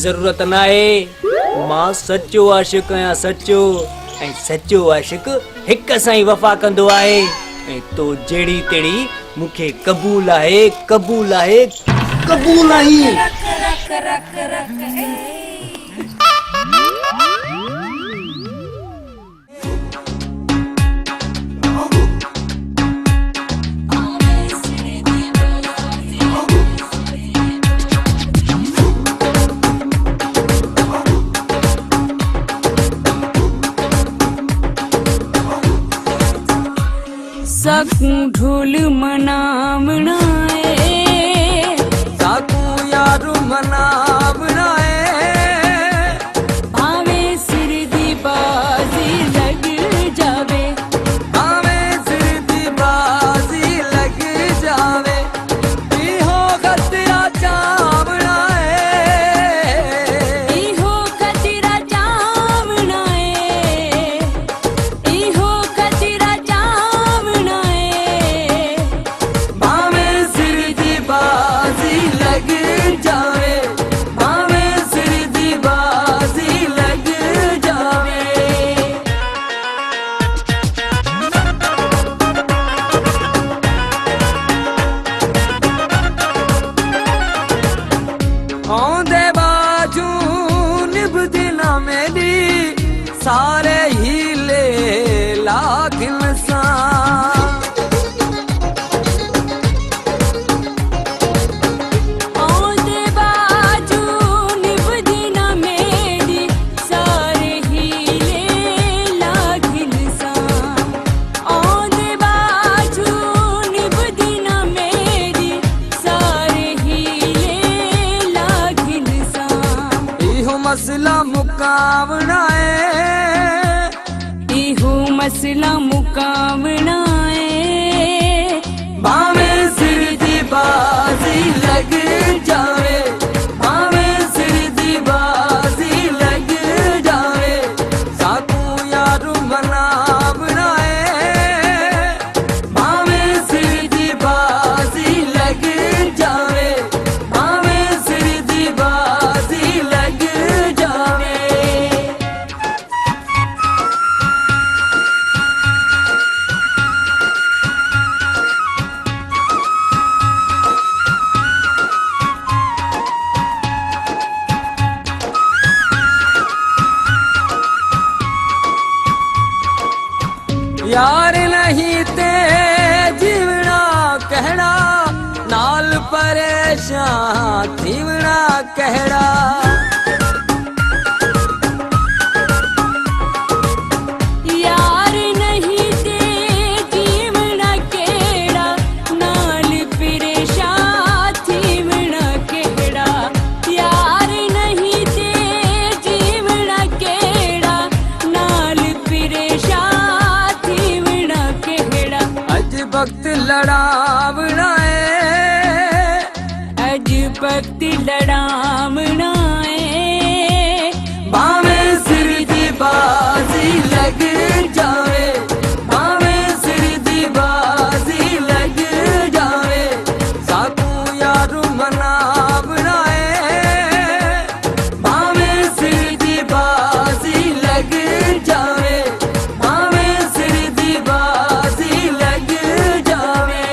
जरूरत ना है। मां सच्चो आशिक आहियां, सच्चो। ऐं सच्चो आशिक हिक सां ई वफ़ा कंदो आहे। ऐं तो जहिड़ी तेड़ी मूंखे क़बूल आहे, क़बूल आहे, क़बूल आहे। साकू ढोल मनावना है, साकू यारू मनावना है। भावे सिर दी बाजी लग जावे, भावे सिर दी बाजी लग जावे। इहो खतरा चावना है, इहो खतरा चावना है, इहो खतरा चावना है। भावे सिर दी बाजी लग जावे, भावे सिर दी बाजी लग जावे। औंदे बाजू निभदी ना मेरी सारे हीले लागिन सा। औंदे बाजू निभदी ना मेरी सारे हीले लागिन सा। औंदे बाजू निभदी ना मेरी सारे हीले लागिन सा। इहो मसला मुकावना है, इहो मसला मुकावना है। भावे सिर दी बाजी लग जावे, भावे सिर दी बाजी लग जावे। साकू यारू मनावना है, भावे सिर दी बाजी लग जावे, भावे सिर दी बाजी लग जावे। यार नहीं ते जीवना कहना, नाल परेशान थीवना कहना। यार नहीं ते जीवना केड़ा, नाल परेशान थीवना केड़ा। यार नहीं ते जीवना केड़ा, नाल परेशान थीवना केड़ा। अज वक्त लड़ावना है, अज वक्त लड़ावना है। भावे सिर दी बाजी लग जावे, भावे सिर दी बाजी लग जावे। साकू यारू मनावना है, भावे सिर दी बाजी लग जावे, भावे सिर दी बाजी लग जावे।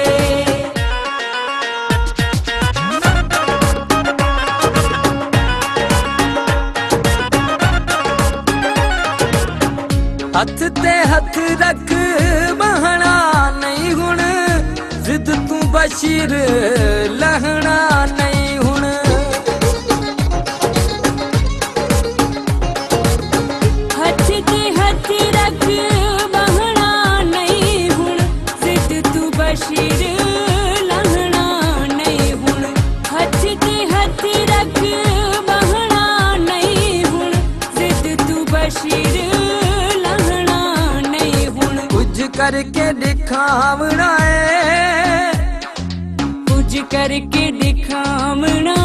हथ ते हथ रख बहना नहीं हुण, जिद तू बशीर लहना नहीं हुण। हथ ते हथ रख बहना नहीं हुण, जिद तू बशीर लहना नहीं हुण। हथ ते हथ रख बहना नहीं हुण, जिद तू बशीर लहना नहीं हुण। कुछ करके दिखावना है, कुछ करके दिखावना